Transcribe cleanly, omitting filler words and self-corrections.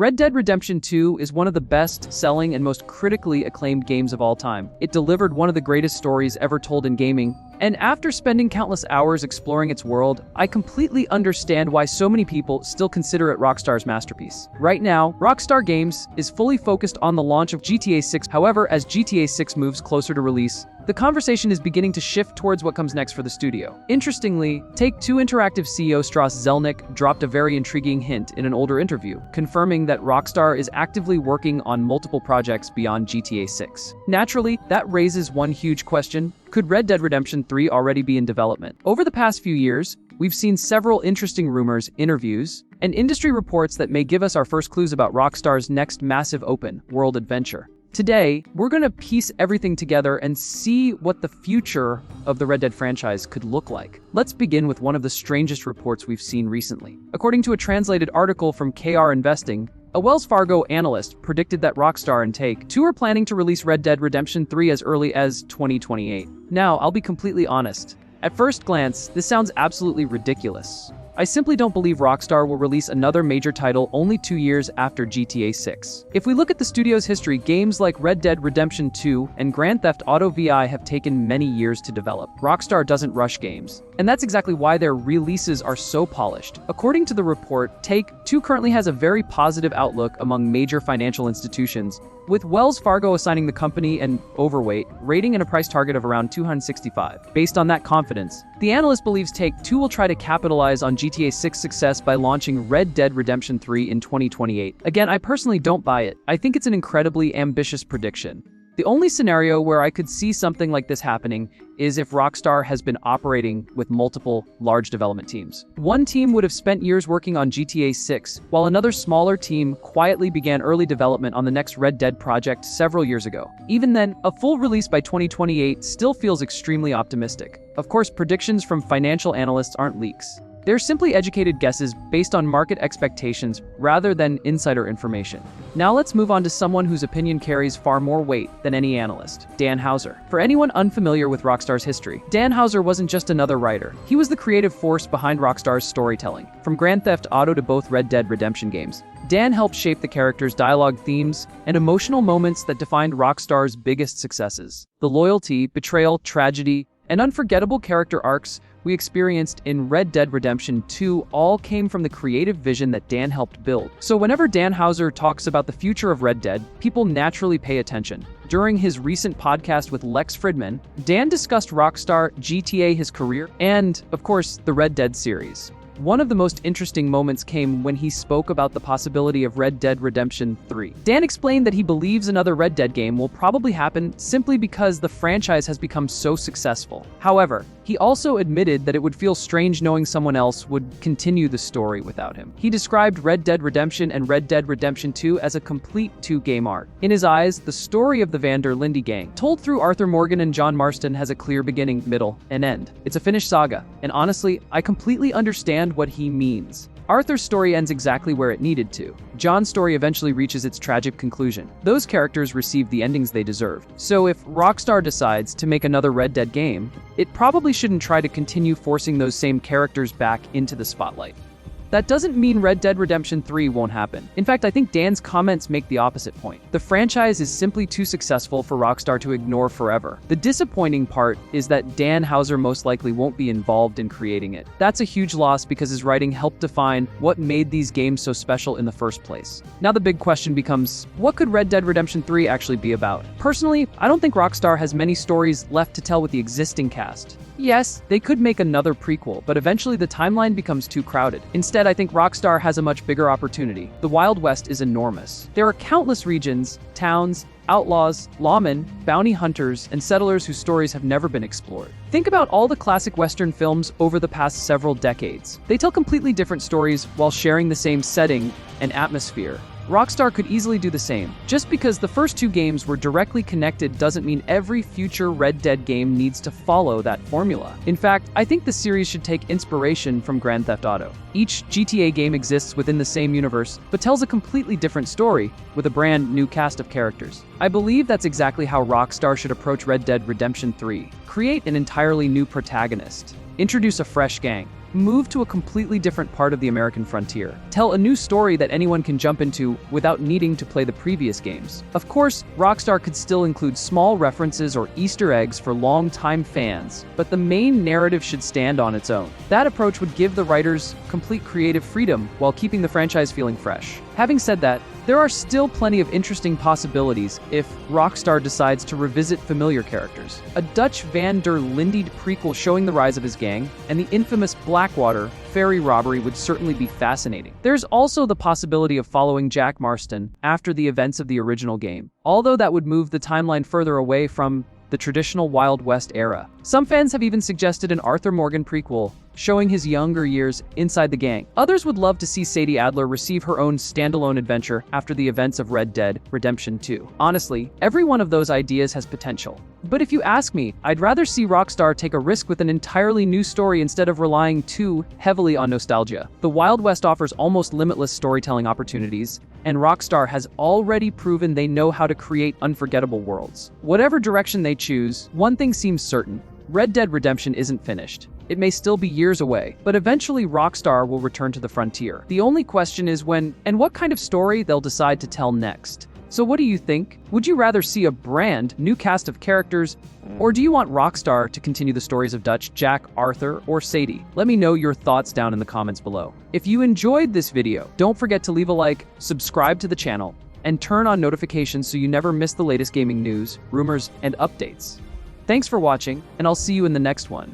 Red Dead Redemption 2 is one of the best-selling and most critically acclaimed games of all time. It delivered one of the greatest stories ever told in gaming, and after spending countless hours exploring its world, I completely understand why so many people still consider it Rockstar's masterpiece. Right now, Rockstar Games is fully focused on the launch of GTA 6. However, as GTA 6 moves closer to release, the conversation is beginning to shift towards what comes next for the studio. Interestingly, Take-Two Interactive CEO Strauss Zelnick dropped a very intriguing hint in an older interview, confirming that Rockstar is actively working on multiple projects beyond GTA 6. Naturally, that raises one huge question: could Red Dead Redemption 3 already be in development? Over the past few years, we've seen several interesting rumors, interviews, and industry reports that may give us our first clues about Rockstar's next massive open-world adventure. Today, we're going to piece everything together and see what the future of the Red Dead franchise could look like. Let's begin with one of the strangest reports we've seen recently. According to a translated article from KR Investing, a Wells Fargo analyst predicted that Rockstar and Take-Two are planning to release Red Dead Redemption 3 as early as 2028. Now, I'll be completely honest. At first glance, this sounds absolutely ridiculous. I simply don't believe Rockstar will release another major title only 2 years after GTA 6. If we look at the studio's history, games like Red Dead Redemption 2 and Grand Theft Auto VI have taken many years to develop. Rockstar doesn't rush games, and that's exactly why their releases are so polished. According to the report, Take-Two currently has a very positive outlook among major financial institutions, with Wells Fargo assigning the company an overweight rating and a price target of around 265. Based on that confidence, the analyst believes Take-Two will try to capitalize on GTA 6 success by launching Red Dead Redemption 3 in 2028. Again, I personally don't buy it. I think it's an incredibly ambitious prediction. The only scenario where I could see something like this happening is if Rockstar has been operating with multiple large development teams. One team would have spent years working on GTA 6, while another smaller team quietly began early development on the next Red Dead project several years ago. Even then, a full release by 2028 still feels extremely optimistic. Of course, predictions from financial analysts aren't leaks. They're simply educated guesses based on market expectations rather than insider information. Now let's move on to someone whose opinion carries far more weight than any analyst: Dan Houser. For anyone unfamiliar with Rockstar's history, Dan Houser wasn't just another writer. He was the creative force behind Rockstar's storytelling. From Grand Theft Auto to both Red Dead Redemption games, Dan helped shape the characters' dialogue, themes, and emotional moments that defined Rockstar's biggest successes. The loyalty, betrayal, tragedy, and unforgettable character arcs we experienced in Red Dead Redemption 2 all came from the creative vision that Dan helped build. So whenever Dan Houser talks about the future of Red Dead, people naturally pay attention. During his recent podcast with Lex Fridman, Dan discussed Rockstar, GTA, his career, and, of course, the Red Dead series. One of the most interesting moments came when he spoke about the possibility of Red Dead Redemption 3. Dan explained that he believes another Red Dead game will probably happen simply because the franchise has become so successful. However, he also admitted that it would feel strange knowing someone else would continue the story without him. He described Red Dead Redemption and Red Dead Redemption 2 as a complete two-game arc. In his eyes, the story of the Van der Linde gang, told through Arthur Morgan and John Marston, has a clear beginning, middle, and end. It's a finished saga, and honestly, I completely understand what he means. Arthur's story ends exactly where it needed to. John's story eventually reaches its tragic conclusion. Those characters received the endings they deserved. So if Rockstar decides to make another Red Dead game, it probably shouldn't try to continue forcing those same characters back into the spotlight. That doesn't mean Red Dead Redemption 3 won't happen. In fact, I think Dan's comments make the opposite point. The franchise is simply too successful for Rockstar to ignore forever. The disappointing part is that Dan Houser most likely won't be involved in creating it. That's a huge loss because his writing helped define what made these games so special in the first place. Now the big question becomes, what could Red Dead Redemption 3 actually be about? Personally, I don't think Rockstar has many stories left to tell with the existing cast. Yes, they could make another prequel, but eventually the timeline becomes too crowded. Instead, I think Rockstar has a much bigger opportunity. The Wild West is enormous. There are countless regions, towns, outlaws, lawmen, bounty hunters, and settlers whose stories have never been explored. Think about all the classic Western films over the past several decades. They tell completely different stories while sharing the same setting and atmosphere. Rockstar could easily do the same. Just because the first two games were directly connected doesn't mean every future Red Dead game needs to follow that formula. In fact, I think the series should take inspiration from Grand Theft Auto. Each GTA game exists within the same universe, but tells a completely different story with a brand new cast of characters. I believe that's exactly how Rockstar should approach Red Dead Redemption 3. Create an entirely new protagonist. Introduce a fresh gang. move to a completely different part of the American frontier. Tell a new story that anyone can jump into without needing to play the previous games. Of course, Rockstar could still include small references or Easter eggs for long-time fans, but the main narrative should stand on its own. That approach would give the writers complete creative freedom while keeping the franchise feeling fresh. Having said that, there are still plenty of interesting possibilities if Rockstar decides to revisit familiar characters. A Dutch van der Linde prequel showing the rise of his gang, and the infamous Blackwater ferry robbery would certainly be fascinating. There's also the possibility of following Jack Marston after the events of the original game, although that would move the timeline further away from the traditional Wild West era. Some fans have even suggested an Arthur Morgan prequel, showing his younger years inside the gang. Others would love to see Sadie Adler receive her own standalone adventure after the events of Red Dead Redemption 2. Honestly, every one of those ideas has potential. But if you ask me, I'd rather see Rockstar take a risk with an entirely new story instead of relying too heavily on nostalgia. The Wild West offers almost limitless storytelling opportunities, and Rockstar has already proven they know how to create unforgettable worlds. Whatever direction they choose, one thing seems certain: Red Dead Redemption isn't finished. It may still be years away, but eventually Rockstar will return to the frontier. The only question is when and what kind of story they'll decide to tell next. So what do you think? Would you rather see a brand new cast of characters, or do you want Rockstar to continue the stories of Dutch, Jack, Arthur, or Sadie? Let me know your thoughts down in the comments below. If you enjoyed this video, don't forget to leave a like, subscribe to the channel, and turn on notifications so you never miss the latest gaming news, rumors, and updates. Thanks for watching, and I'll see you in the next one.